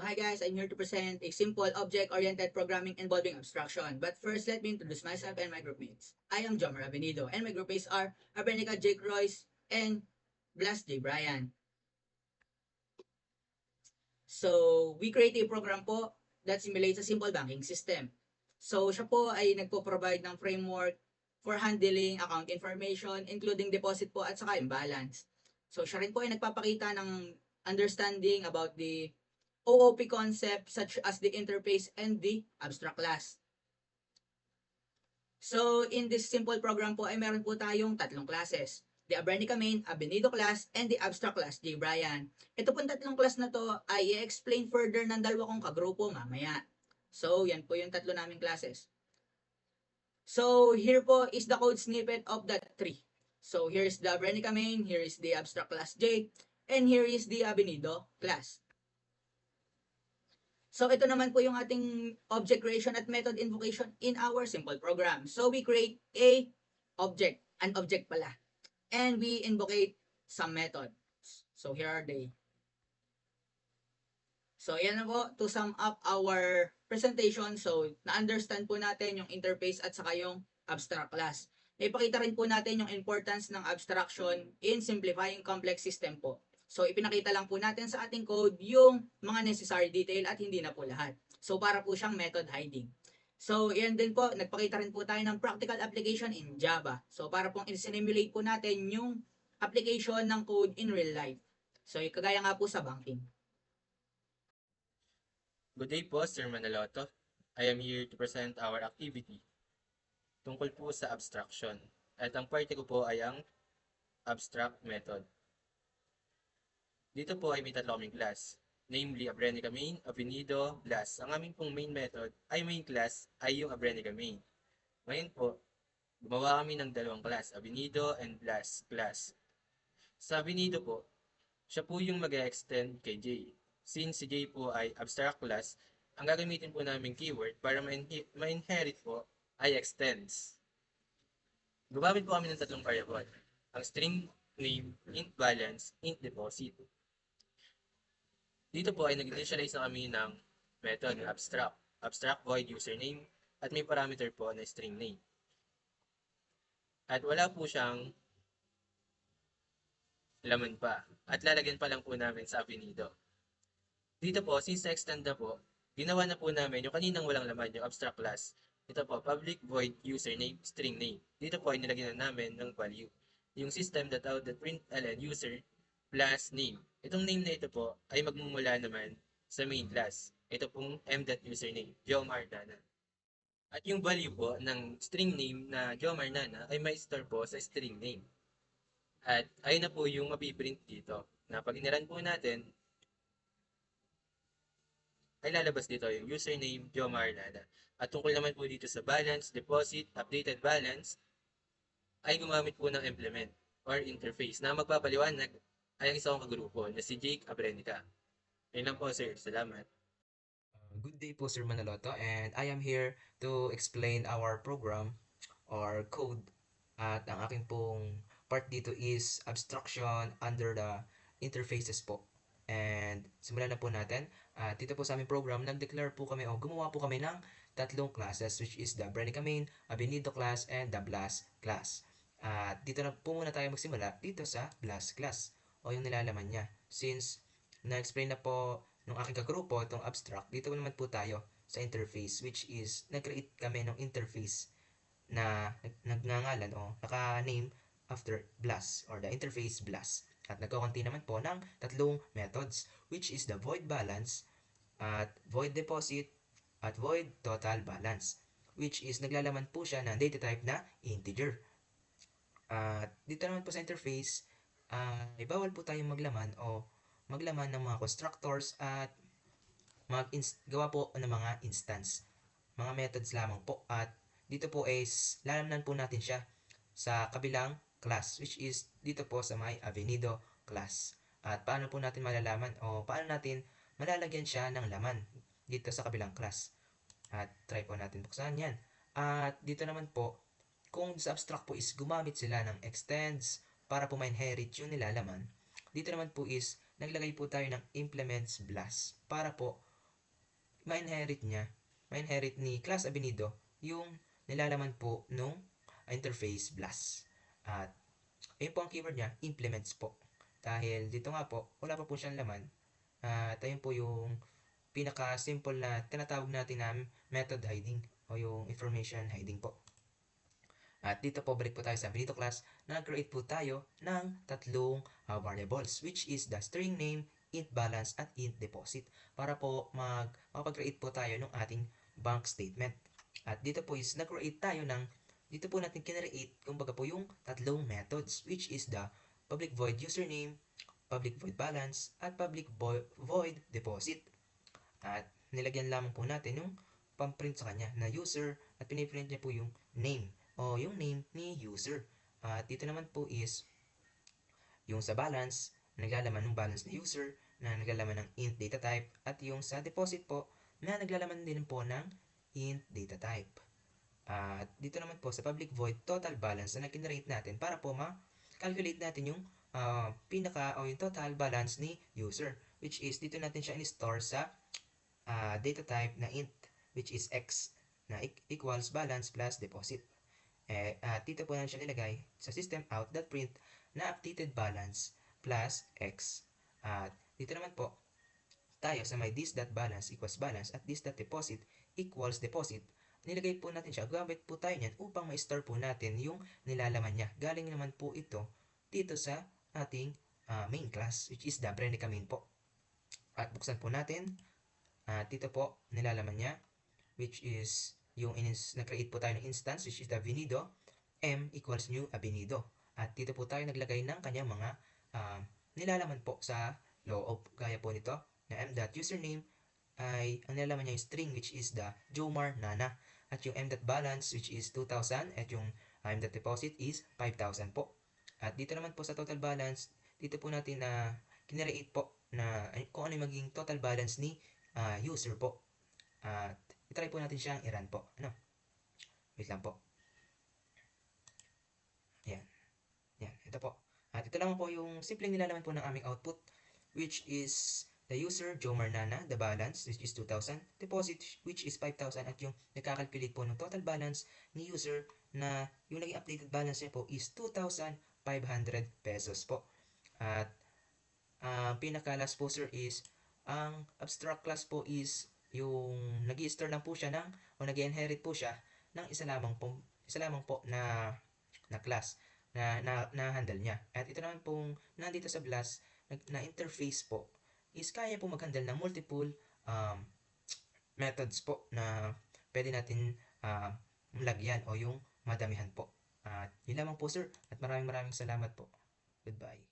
hi guys, I'm here to present a simple object-oriented programming involving abstraction. But first, let me introduce myself and my groupmates. I am Jomar Avenido, and my groupmates are Abernica Jake Royce and Blas J. Bryan. So, we create a program po that simulates a simple banking system. So, siya po ay nagpo-provide ng framework for handling account information, including deposit po at saka imbalance. So, siya rin po ay nagpapakita ng understanding about the OOP concept such as the interface and the abstract class. So, in this simple program po ay meron po tayong tatlong classes. The Abernica Main, Abenido class, and the Abstract class, J. Bryan. Ito pong tatlong class na to ay i-explain further ng dalawa kong kagrupo mamaya. So, yan po yung tatlo naming classes. So, here po is the code snippet of that tree. So, here is the Abernica Main, here is the Abstract class J, and here is the Abenido class. So, ito naman po yung ating object creation at method invocation in our simple program. So, we create a object, an object pala. And we invocate some methods. So, here are they. So, yan na po, to sum up our presentation. So, na-understand po natin yung interface at saka yung abstract class. Ipakita rin po natin yung importance ng abstraction in simplifying complex system po. So, ipinakita lang po natin sa ating code yung mga necessary detail at hindi na po lahat. So, para po siyang method hiding. So, yan din po, nagpakita rin po tayo ng practical application in Java. So, para pong i-simulate po natin yung application ng code in real life. So, kagaya nga po sa banking. Good day po, Sir Manaloto. I am here to present our activity tungkol po sa abstraction. At ang parte ko po ay ang abstract method. Dito po ay may tatlo kaming class, namely Abrenica Main, Avenido, Blas. Ang aming pong main method ay main class ay yung Abrenica Main. Ngayon po, gumawa kami ng dalawang class, Avenido and Blas class. Sa Avenido po, siya po yung mag-extend kay J. Since si J po ay abstract class, ang gagamitin po namin keyword para ma-inherit po ay extends. Gumamit po kami ng tatlong variable. Ang string name, int balance, int deposit. Dito po ay nag-initialize na kami ng method abstract. Abstract void username at may parameter po na string name. At wala po siyang laman pa. At lalagyan pa lang po namin sa Avenido. Dito po, since na-extend na po, ginawa na po namin yung kaninang walang laman, yung abstract class. Ito po, public void username, string name. Dito po ay nilagyan na namin ng value. Yung system.out.println user plus name. Itong name na ito po ay magmumula naman sa main class. Ito pong m.username, Jomar Nana. At yung value po ng string name na Jomar Nana ay may store po sa string name. At ayun na po yung mapiprint dito. Na pag iniran po natin, ay lalabas dito yung username Jomar Nana. At tungkol naman po dito sa balance, deposit, updated balance, ay gumamit po ng implement or interface na magpapaliwanag ay ang isang kagrupo na si Jake Abrenica. Ayun lang po, sir. Salamat. Good day po, Sir Manaloto, and I am here to explain our program or code. At ang aking pong part dito is abstraction under the interfaces po. And simulan na po natin. Dito po sa aming program, nag-declare po kami o gumawa po kami ng tatlong classes, which is the Brenica Main, Abenido class, and the Blas class. At dito na po muna tayo magsimula dito sa Blas class o yung nilalaman niya. Since na-explain na po nung aking kagrupo itong abstract, dito naman po tayo sa interface, which is nag-create kami ng interface na nagngangalan o naka-name after Blas or the interface Blas. At nagkakonti naman po ng tatlong methods, which is the void balance, at void deposit, at void total balance, which is naglalaman po siya ng data type na integer. At dito naman po sa interface, ay bawal po tayong maglaman o maglaman ng mga constructors at gawa po ng mga instance. Mga methods lamang po. At dito po is lalamnan po natin siya sa kabilang class, which is dito po sa may Avenido class. At paano po natin malalaman o paano natin malalagyan siya ng laman dito sa kabilang class. At try po natin buksan yan. At dito naman po, kung sa abstract po is gumamit sila ng extends para po ma-inherit yung nilalaman, dito naman po is naglagay po tayo ng implements Blas para po ma-inherit ni class Abinido yung nilalaman po nung interface bus. At ayun po ang keyword niya, implements po. Dahil dito nga po, wala pa po siyang laman. At ayun po yung pinaka-simple na tinatawag natin na method hiding o yung information hiding po. At dito po, balik po tayo sa Benito class, nag-create po tayo ng tatlong variables, which is the string name, int balance, at int deposit, para po makapag-create po tayo ng ating bank statement. At dito po is nag-create tayo dito po natin kinreate, kumbaga po yung tatlong methods, which is the public void username, public void balance, at public void deposit. At nilagyan lamang po natin yung pamprint sa kanya na user, at piniprint niya po yung name o yung name ni user. At dito naman po is yung sa balance, naglalaman ng balance ni user na naglalaman ng int data type, at yung sa deposit po na naglalaman din po ng int data type. At dito naman po sa public void total balance na nag-generate natin para po ma-calculate natin yung yung total balance ni user, which is dito natin siya in-store sa data type na int, which is x na equals balance plus deposit. At dito po natin siya nilagay sa system out.print na updated balance plus x. At dito naman po tayo sa may this.balance equals balance at this.deposit equals deposit. Nilagay po natin siya, gamit po tayo niyan upang ma-store po natin yung nilalaman niya. Galing naman po ito dito sa ating main class, which is the Brenica main po. At buksan po natin. Dito po nilalaman niya, which is yung na-create po tayo ng instance, which is the Venido m equals new Abinido. At dito po tayo naglagay ng kanyang mga nilalaman po sa loob. Gaya po nito na m.username ay ang nilalaman niya yung string, which is the Jomar Nana. At yung m.balance, which is 2,000, at yung m.deposit is 5,000 po. At dito naman po sa total balance, dito po natin na kinreate po na kung ano yung maging total balance ni user po. At itry po natin siyang i-run po. Wait lang po. Yan. Ito po. At ito lang po yung simpleng nilalaman po ng aming output, which is the user, Jomar Nana, the balance, which is 2,000, deposit, which is 5,000, at yung nagkakalculate po ng total balance ni user na yung naging updated balance niya po is 2,500 pesos po. At pinaka-last po sir is, ang abstract class po is yung nag-i-store lang po siya o nag-inherit po siya ng isa lamang po na class na handle niya. At ito naman pong nandito sa class na interface po is kaya po mag-handle ng multiple methods po na pwede natin lagyan o yung madamihan po. At yun lamang po sir, at maraming salamat po. Goodbye.